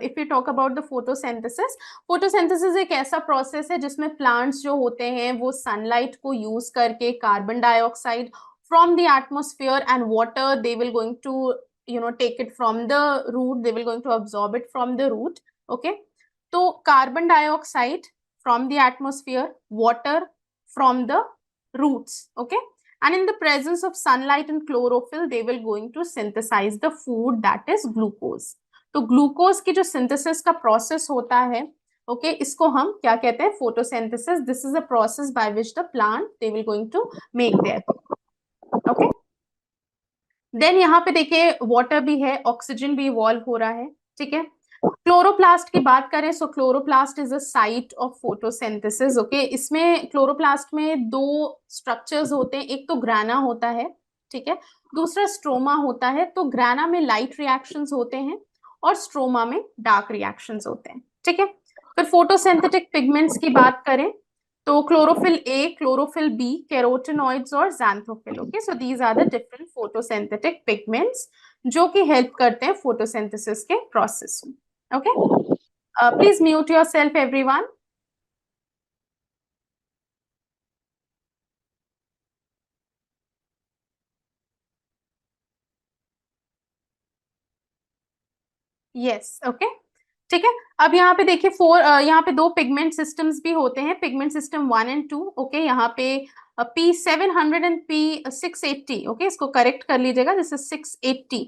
if you talk about the photosynthesis, photosynthesis एक ऐसा प्रोसेस है जिसमें प्लांट्स जो होते हैं वो सनलाइट को यूज करके carbon dioxide from the atmosphere and water they will going to take it from the root, they will going to absorb it from the root, okay। तो carbon dioxide from the atmosphere, water from the roots, okay, and in the presence of sunlight and chlorophyll they will going to synthesize the food, that is glucose। तो glucose की जो synthesis का process होता है, okay, इसको हम क्या कहते हैं, photosynthesis. This is a process by which the plant they will going to make their, okay. Then यहाँ पे देखिए वाटर भी है, ऑक्सीजन भी इवॉल्व हो रहा है, ठीक है। क्लोरोप्लास्ट की बात करें, so chloroplast is a site of photosynthesis, okay. इसमें क्लोरोप्लास्ट में 2 स्ट्रक्चर्स होते हैं, एक तो ग्राना होता है, ठीक है, दूसरा स्ट्रोमा होता है। तो ग्राना में लाइट रिएक्शंस होते हैं और स्ट्रोमा में डार्क रिएक्शंस होते हैं, ठीक है। फिर फोटोसिंथेटिक पिगमेंट्स की बात करें तो chlorophyll A, chlorophyll B, carotenoids और xanthophyll, okay. So these are the different photosynthetic pigments जो कि हेल्प करते हैं फोटोसिंथेसिस के प्रोसेस में, ओके। Please mute yourself everyone. Yes, okay, ठीक है। अब यहाँ पे देखिए यहाँ पे 2 पिगमेंट सिस्टम्स भी होते हैं, पिगमेंट सिस्टम 1 एंड 2, ओके। यहाँ पे P700 एंड P680, ओके, इसको करेक्ट कर लीजिएगा, दिस इज 680।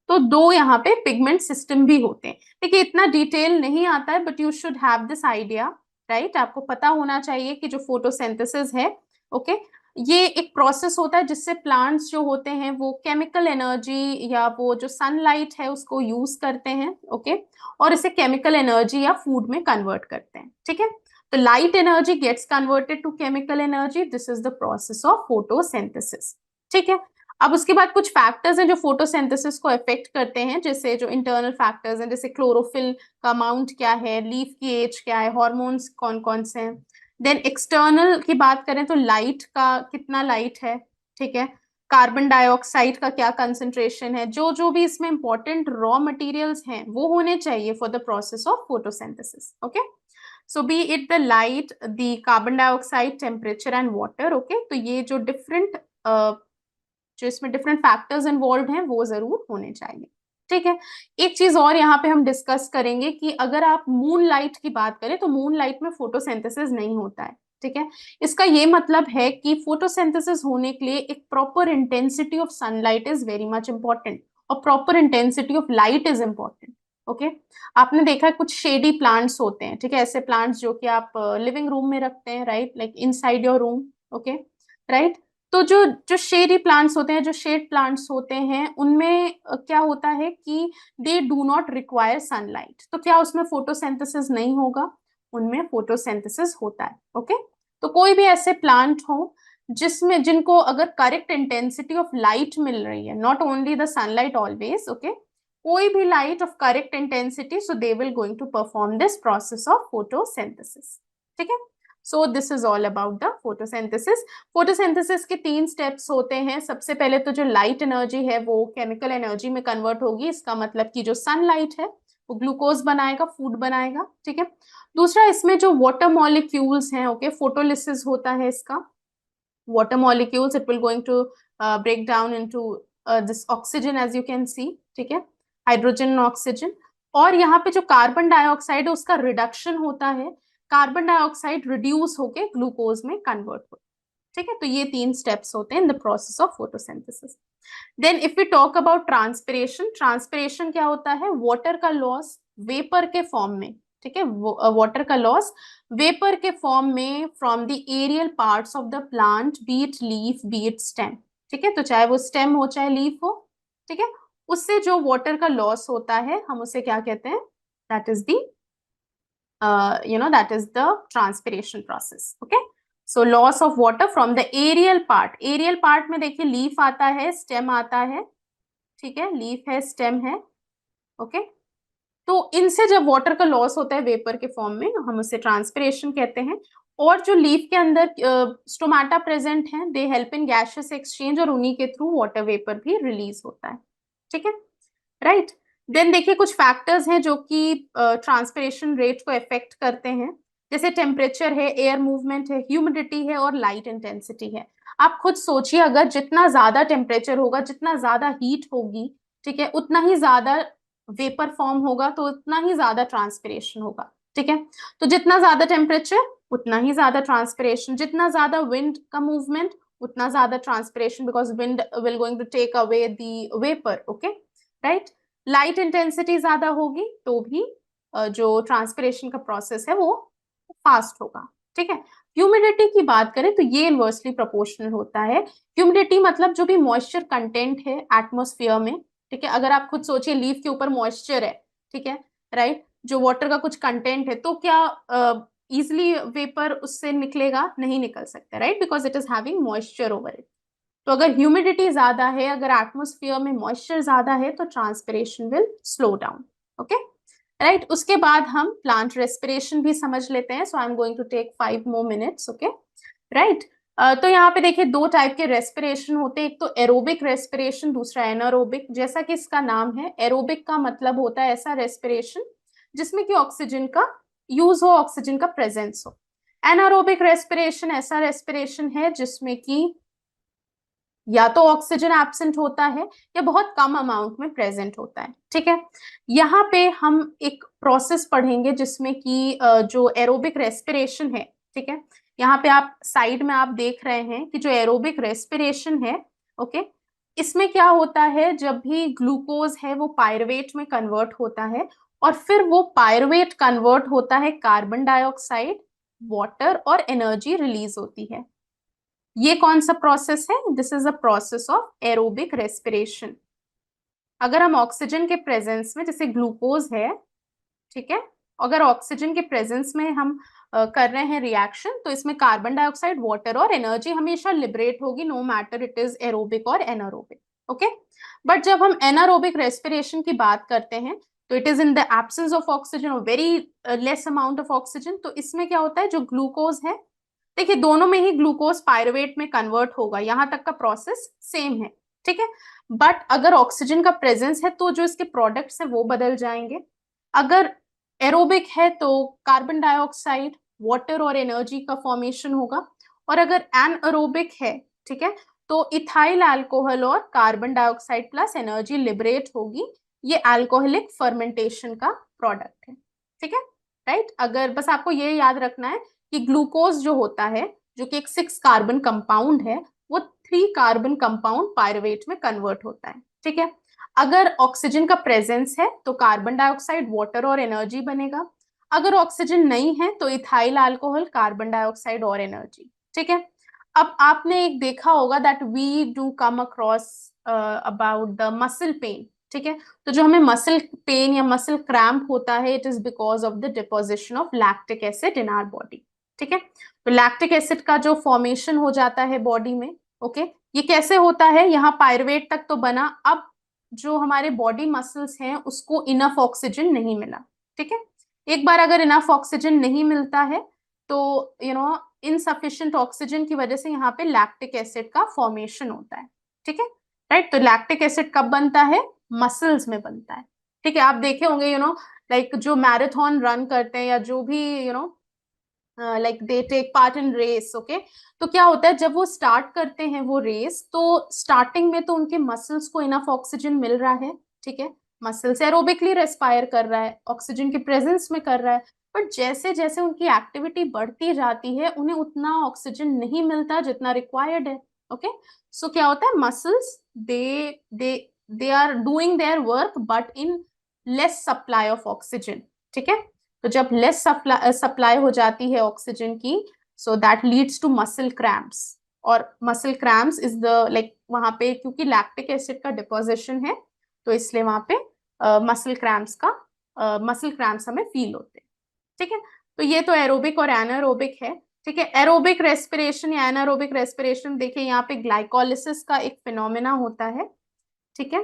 तो 2 यहाँ पे पिगमेंट सिस्टम भी होते हैं, देखिए इतना डिटेल नहीं आता है, but you should have this idea, right. आपको पता होना चाहिए कि जो फोटोसिंथेसिस है, ओके, ये एक प्रोसेस होता है जिससे प्लांट्स जो होते हैं वो केमिकल एनर्जी या वो जो सनलाइट है उसको यूज करते हैं, ओके, और इसे केमिकल एनर्जी या फूड में कन्वर्ट करते हैं, ठीक है। तो light energy gets converted to chemical energy, this is the process of photosynthesis, ठीक है। अब उसके बाद कुछ फैक्टर्स हैं जो फोटोसिंथेसिस को अफेक्ट करते हैं, जैसे जो इंटरनल फैक्टर्स हैं, जैसे क्लोरोफिल का अमाउंट क्या है, लीफ की एज क्या है, हॉर्मोन्स कौन कौन से हैं। देन एक्सटर्नल की बात करें तो लाइट का कितना लाइट है, ठीक है, कार्बन डाइऑक्साइड का क्या कंसेंट्रेशन है, जो जो भी इसमें इंपॉर्टेंट रॉ मटेरियल्स हैं वो होने चाहिए for the process of photosynthesis, okay. So B it the light, the carbon dioxide, temperature and water, okay. तो ये जो डिफरेंट जो इसमें डिफरेंट फैक्टर्स इन्वॉल्व हैं वो जरूर होने चाहिए, ठीक है। एक चीज और यहाँ पे हम डिस्कस करेंगे कि अगर आप मून लाइट की बात करें तो मून लाइट में फोटोसिंथेसिस नहीं होता है, ठीक है। इसका ये मतलब है कि फोटोसिंथेसिस होने के लिए एक proper intensity of sunlight is very much important और proper intensity of light is important, okay. आपने देखा है कुछ शेडी प्लांट्स होते हैं, ठीक है, ऐसे प्लांट्स जो कि आप लिविंग रूम में रखते हैं, right, like inside your room, okay, right. तो जो जो शेडी प्लांट्स होते हैं, जो शेड प्लांट्स होते हैं, उनमें क्या होता है कि they do not require sunlight, तो क्या उसमें फोटोसिंथेसिस नहीं होगा, उनमें फोटोसिंथेसिस होता है, ओके। तो कोई भी ऐसे प्लांट हो जिसमें जिनको अगर करेक्ट इंटेंसिटी ऑफ लाइट मिल रही है, not only the sunlight always, okay, कोई भी light of correct intensity, so they will going to perform this process of photosynthesis, ठीक है। So this is all about the photosynthesis. Photosynthesis के 3 steps होते हैं। सबसे पहले तो जो लाइट एनर्जी है वो केमिकल एनर्जी में कन्वर्ट होगी, इसका मतलब कि जो सनलाइट है वो ग्लूकोज बनाएगा, फूड बनाएगा, ठीक है। दूसरा, इसमें जो वाटर मॉलिक्यूल्स हैं, ओके, फोटोलिसिस होता है इसका, water molecules it will going to break down into this oxygen as you can see, ठीक है, हाइड्रोजन ऑक्सीजन। और यहाँ पे जो कार्बन डाइऑक्साइड है उसका रिडक्शन होता है, कार्बन डाइऑक्साइड रिड्यूस होके ग्लूकोज में कन्वर्ट होता है, ठीक है। तो ये 3 स्टेप्स होते हैं in the process of photosynthesis. Then if we talk about transpiration, transpiration क्या होता है? वाटर का लॉस वेपर के फॉर्म में, ठीक है, वाटर का लॉस वेपर के फॉर्म में from the aerial parts of the plant, be it leaf be it stem, ठीक है, तो चाहे वो स्टेम हो चाहे लीफ हो, ठीक है, उससे जो वाटर का लॉस होता है हम उसे क्या कहते हैं? That is the that is the transpiration process, okay. So loss of water from the aerial part, aerial part में देखिए लीफ आता है, स्टेम आता है, ठीक है, लीफ है, स्टेम है, ओके। तो इनसे जब वाटर का लॉस होता है वेपर के फॉर्म में, हम उसे ट्रांसपिरेशन कहते हैं। और जो लीफ के अंदर स्टोमाटा प्रेजेंट है, they help in gaseous exchange, और उन्हीं के थ्रू वाटर वेपर भी रिलीज होता है, ठीक है, राइट। देन देखिए कुछ फैक्टर्स हैं जो कि ट्रांसपिरेशन रेट को इफेक्ट करते हैं, जैसे टेम्परेचर है, एयर मूवमेंट है, ह्यूमिडिटी है और लाइट इंटेंसिटी है। आप खुद सोचिए, अगर जितना ज्यादा टेम्परेचर होगा, जितना ज्यादा हीट होगी, ठीक है, उतना ही ज्यादा वेपर फॉर्म होगा, तो उतना ही ज्यादा ट्रांसपिरेशन होगा, ठीक है। तो जितना ज्यादा टेम्परेचर उतना ही ज्यादा ट्रांसपिरेशन, जितना ज्यादा विंड का मूवमेंट उतना ज्यादा transpiration, because wind will going to take away the vapour, okay, right. Light intensity ज्यादा होगी तो भी जो ट्रांसपिरेशन का प्रोसेस है वो फास्ट होगा, ठीक है। ह्यूमिडिटी की बात करें तो ये इनवर्सली प्रोपोर्शनल होता है। ह्यूमिडिटी मतलब जो भी मॉइस्चर कंटेंट है एटमोस्फियर में, ठीक है, अगर आप खुद सोचिए लीफ के ऊपर मॉइस्चर है, ठीक है, राइट, जो वाटर का कुछ कंटेंट है, तो क्या इजिली वेपर उससे निकलेगा? नहीं निकल सकता, right, because it is having moisture over it. तो अगर ह्यूमिडिटी ज्यादा है, अगर एटमोस्फियर में मॉइस्चर ज्यादा है, तो transpiration will slow down, okay, right. उसके बाद हम प्लांट रेस्पिरेशन भी समझ लेते हैं। So I am going to take 5 more minutes, okay, right. तो यहाँ पे देखिए 2 टाइप के रेस्पिरेशन होते हैं, एक तो एरोबिक रेस्पिरेशन, दूसरा एनारोबिक। जैसा कि इसका नाम है, एरोबिक का मतलब होता है ऐसा रेस्पिरेशन जिसमें कि ऑक्सीजन का यूज हो, ऑक्सीजन का प्रेजेंस हो। एनारोबिक रेस्पिरेशन ऐसा रेस्पिरेशन है जिसमें कि या तो ऑक्सीजन एब्सेंट होता है या बहुत कम अमाउंट में प्रेजेंट होता है, ठीक है। यहाँ पे हम एक प्रोसेस पढ़ेंगे जिसमें कि जो एरोबिक रेस्पिरेशन है, ठीक है, यहाँ पे आप साइड में आप देख रहे हैं कि जो एरोबिक रेस्पिरेशन है, ओके, इसमें क्या होता है, जब भी ग्लूकोज है वो पायरुवेट में कन्वर्ट होता है, और फिर वो पायरुवेट कन्वर्ट होता है कार्बन डाइऑक्साइड, वाटर और एनर्जी रिलीज होती है। ये कौन सा प्रोसेस है? This is a process of aerobic respiration. अगर हम ऑक्सीजन के प्रेजेंस में, जैसे ग्लूकोज है, ठीक है, अगर ऑक्सीजन के प्रेजेंस में हम कर रहे हैं रिएक्शन, तो इसमें कार्बन डाइऑक्साइड, वाटर और एनर्जी हमेशा लिबरेट होगी, no matter it is aerobic और एनारोबिक, ओके। बट जब हम एनारोबिक रेस्पिरेशन की बात करते हैं, तो it is in the absence of oxygen और very less amount of oxygen. तो इसमें क्या होता है, जो ग्लूकोज है, देखिए दोनों में ही ग्लूकोज पायरुवेट में कन्वर्ट होगा, यहां तक का प्रोसेस सेम है, ठीक है। बट अगर ऑक्सीजन का प्रेजेंस है तो जो इसके प्रोडक्ट्स हैं वो बदल जाएंगे। अगर एरोबिक है तो कार्बन डाइऑक्साइड, वाटर और एनर्जी का फॉर्मेशन होगा, और अगर एनएरोबिक है, ठीक है, तो इथाइल अल्कोहल और carbon dioxide plus energy liberate होगी। ये अल्कोहलिक फर्मेंटेशन का प्रोडक्ट है, ठीक है, राइट। अगर बस आपको ये याद रखना है कि ग्लूकोज जो होता है, जो कि एक 6 कार्बन कंपाउंड है, वो 3 कार्बन कंपाउंड पायरुवेट में कन्वर्ट होता है, ठीक है। अगर ऑक्सीजन का प्रेजेंस है तो कार्बन डाइऑक्साइड, वाटर और एनर्जी बनेगा। अगर ऑक्सीजन नहीं है तो इथाइल अल्कोहल, कार्बन डाइऑक्साइड और एनर्जी, ठीक है। अब आपने एक देखा होगा that we do come across about the muscle pain, ठीक है। तो जो हमें मसल पेन या मसल क्रैम्प होता है, it is because of the deposition of lactic acid in our body, ठीक है। तो लैक्टिक एसिड का जो फॉर्मेशन हो जाता है बॉडी में, ओके, ये कैसे होता है, यहाँ पायरुवेट तक तो बना, अब जो हमारे बॉडी मसल्स हैं उसको इनफ ऑक्सीजन नहीं मिला, ठीक है। एक बार अगर इनफ ऑक्सीजन नहीं मिलता है तो इनसफिशिएंट ऑक्सीजन की वजह से यहाँ पे लैक्टिक एसिड का फॉर्मेशन होता है, ठीक है, राइट। तो लैक्टिक एसिड कब बनता है, मसल्स में बनता है, ठीक है। आप देखे होंगे लाइक जो मैराथन रन करते हैं या जो भी like they take part in race, okay, तो क्या होता है जब वो स्टार्ट करते हैं वो रेस, तो स्टार्टिंग में तो उनके मसल्स को इनफ ऑक्सीजन मिल रहा है, ठीक है, मसल्स एरोबिकली रेस्पायर कर रहा है, ऑक्सीजन के प्रेजेंस में कर रहा है, बट जैसे जैसे उनकी एक्टिविटी बढ़ती जाती है उन्हें उतना ऑक्सीजन नहीं मिलता जितना रिक्वायर्ड है, ओके। सो क्या होता है, muscles they they they are doing their work but in less supply of oxygen, ठीक है। तो जब लेस सप्लाई हो जाती है ऑक्सीजन की, so that leads to muscle cramps, और muscle cramps is the like वहां पे क्योंकि लैक्टिक एसिड का डिपोजिशन है तो इसलिए वहां पे मसल क्रैम्प्स हमें फील होते हैं, ठीक है। तो ये तो एरोबिक और एनारोबिक है, ठीक है। एरोबिक रेस्पिरेशन या एनारोबिक रेस्पिरेशन, देखिए यहाँ पे ग्लाइकोलिसिस का एक फिनोमेना होता है, ठीक है।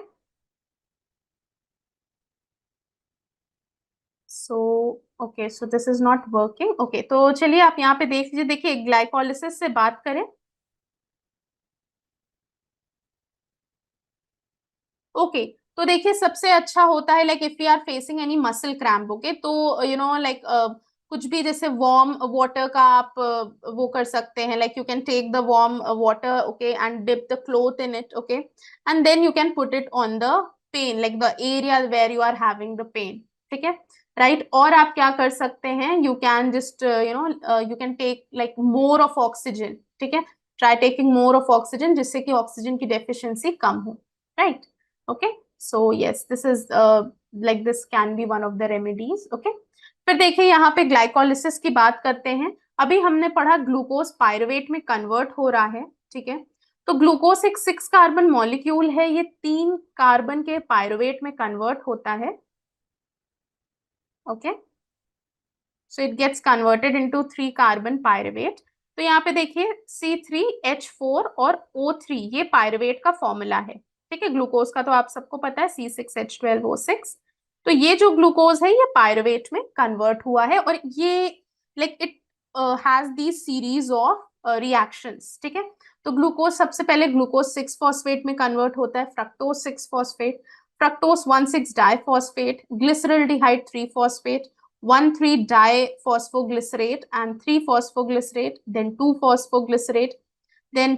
So okay, so this is not working, okay, तो चलिए आप यहाँ पे देख लीजिए, देखिए ग्लाइकोलिसिस से बात करें, ओके, तो देखिए सबसे अच्छा होता है like if you are facing any muscle cramp, okay, तो लाइक कुछ भी जैसे वार्म वाटर का आप वो कर सकते हैं, like you can take the warm water, okay, and dip the cloth in it, okay, and then you can put it on the pain, like the area where you are having the pain, ठीक है, right. और आप क्या कर सकते हैं, you can just you can take like more of oxygen, ठीक है, try taking more of oxygen जिससे कि ऑक्सीजन की डेफिशिएंसी कम हो, right. Okay, so yes, this is like this can be one of the remedies, okay। फिर देखिए यहाँ पे ग्लाइकोलिसिस की बात करते हैं, अभी हमने पढ़ा ग्लूकोज पायरुवेट में कन्वर्ट हो रहा है, ठीक है। तो ग्लूकोज एक 6 कार्बन मॉलिक्यूल है, ये 3 कार्बन के पायरुवेट में कन्वर्ट होता है, okay, so it gets converted into 3 carbon pyruvate. तो यहाँ पे देखिए C3H4 और O3 ये पायरुवेट का फॉर्मूला है, ठीक है। ग्लूकोज का तो आप सबको पता है C6H12O6, तो ये जो ग्लूकोज है ये पायरुवेट में कन्वर्ट हुआ है, और ये like it has the series of reactions, ठीक है। तो ग्लूकोज सबसे पहले ग्लूकोज 6 फॉस्फेट में कन्वर्ट होता है, fructose 6 phosphate, fructose 1,6 diphosphate, glyceraldehyde 3 phosphate, 1,3 diphosphoglycerate and 3 phosphoglycerate, then 2 phosphoglycerate, then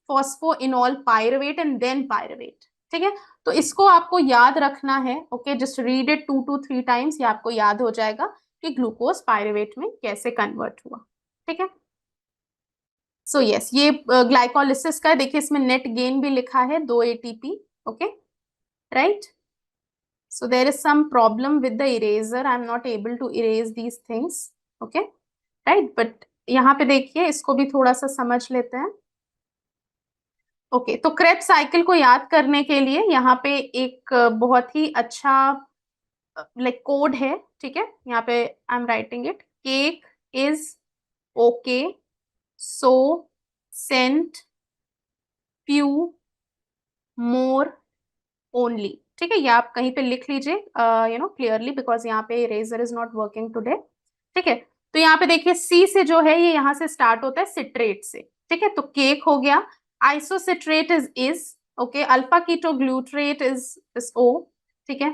phosphoenol pyruvate and then pyruvate, ठीक है। तो इसको आपको याद रखना है, okay, just read it 2 to 3 times, ये आपको याद हो जाएगा कि ग्लूकोज पायरुवेट में कैसे कन्वर्ट हुआ, ठीक है। सो यस, ये ग्लाइकोलिसिस का देखिए, इसमें नेट गेन भी लिखा है 2 ATP, okay, right. So there is some problem with the eraser. I'm not able to erase these things. Okay, right? But यहाँ पे देखिए, इसको भी थोड़ा सा समझ लेते हैं। ओके, तो क्रेब्स साइकिल को याद करने के लिए यहाँ पे एक बहुत ही अच्छा लाइक कोड है, ठीक है। यहाँ पे I am writing it, cake is okay, so sent few more only, ठीक है। ये आप कहीं पे लिख लीजिए क्लियरली, बिकॉज यहाँ पे eraser is not working today, ठीक है। तो यहाँ पे देखिए सी से जो है ये यहाँ से स्टार्ट होता है सिट्रेट से, ठीक है, तो केक हो गया, isocitrate is okay, alpha keto glutarate is O, ठीक है,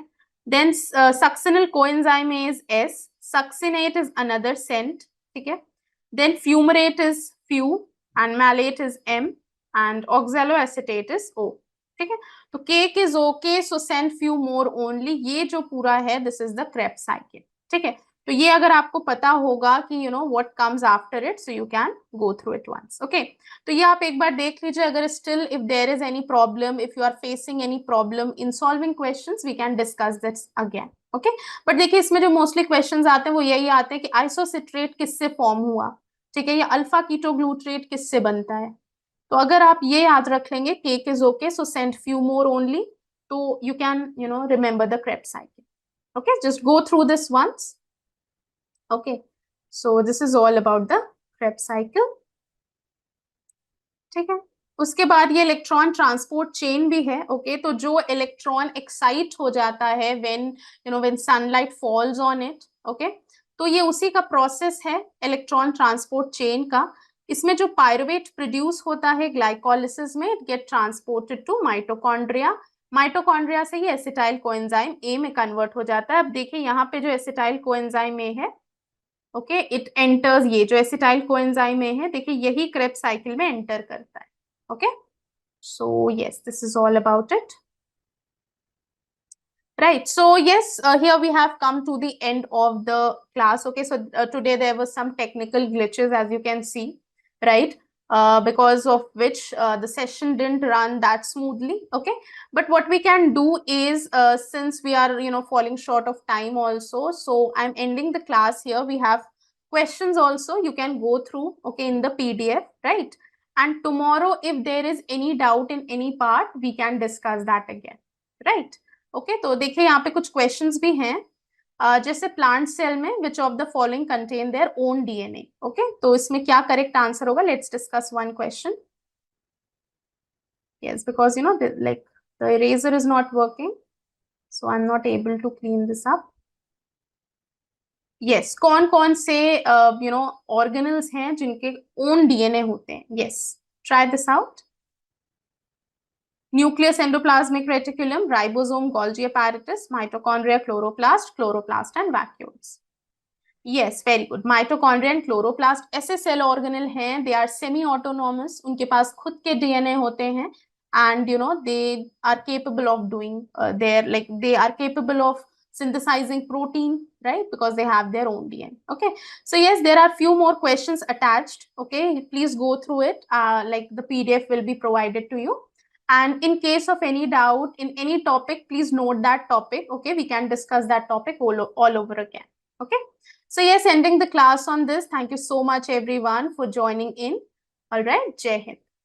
then succinyl coenzyme is S, succinate is another send, ठीक है, then fumarate is few and malate is M and oxaloacetate is O, ठीक है। तो cake is okay, so send few more only, ये जो पूरा है this is the Krebs cycle, ठीक है। तो ये अगर आपको पता होगा कि what comes after it, so you can go through it once, okay. तो ये आप एक बार देख लीजिए, अगर still if there is any problem, if you are facing any problem in solving questions, we can discuss this again, okay. But देखिए इसमें जो मोस्टली क्वेश्चंस आते हैं वो यही आते हैं कि आइसोसिट्रेट किससे फॉर्म हुआ, ठीक है, या अल्फा कीटोग्लूट्रेट किससे बनता है। तो अगर आप ये याद रख लेंगे, cake is okay, so send few more only, तो you can remember the Krebs cycle, okay, just go through this once, okay। So this is all about the Krebs cycle. ठीक है, उसके बाद ये इलेक्ट्रॉन ट्रांसपोर्ट चेन भी है. Okay, तो जो इलेक्ट्रॉन एक्साइट हो जाता है when sunlight falls on it. Okay, तो ये उसी का प्रोसेस है इलेक्ट्रॉन ट्रांसपोर्ट चेन का. इसमें जो पायरुवेट प्रोड्यूस होता है ग्लाइकोलिसिस में, it get transported to mitochondria. Mitochondria से ये एसिटाइल कोएंजाइम ए में कन्वर्ट हो जाता है. अब देखिए यहाँ पे जो एसिटाइल कोएंजाइम ए है, ओके, इट एंटर्स, ये जो एसिटाइल कोएंजाइम ए है, देखिए यही क्रेब्स साइकिल में एंटर करता है. Okay, so yes, this is all about it. Right, so yes, here we have come to the end of the class. Okay, so today there was some technical glitches, as you can see, right, because of which the session didn't run that smoothly. Okay, but what we can do is, since we are falling short of time also, so I'm ending the class here. We have questions also, you can go through, okay, in the PDF, right? And tomorrow, if there is any doubt in any part, we can discuss that again, right? Okay, तो देखिए यहाँ पे कुछ questions भी हैं. जैसे plant cell में which of the following contain their own DNA. Okay, तो इसमें क्या करेक्ट आंसर होगा? Let's discuss one question. Yes, because like the eraser is not working, so I am not able to clean this up. Yes, कौन कौन से organelles हैं जिनके own DNA होते हैं? Yes, try this out. Nucleus, endoplasmic reticulum, ribosome, Golgi apparatus, mitochondria, chloroplast and vacuoles. Yes, very good. Mitochondria and chloroplast ऐसे cell organelle हैं, they are semi autonomous, उनके पास खुद के डीएनए होते हैं, and they are capable of doing they are capable of synthesizing protein, right, because they have their own DNA. Okay, so yes, there are few more questions attached. Okay, please go through it. Like the PDF will be provided to you. And in case of any doubt in any topic, please note that topic. Okay, we can discuss that topic all over again. Okay, so yes, ending the class on this. Thank you so much everyone for joining in. All right, Jai Hind.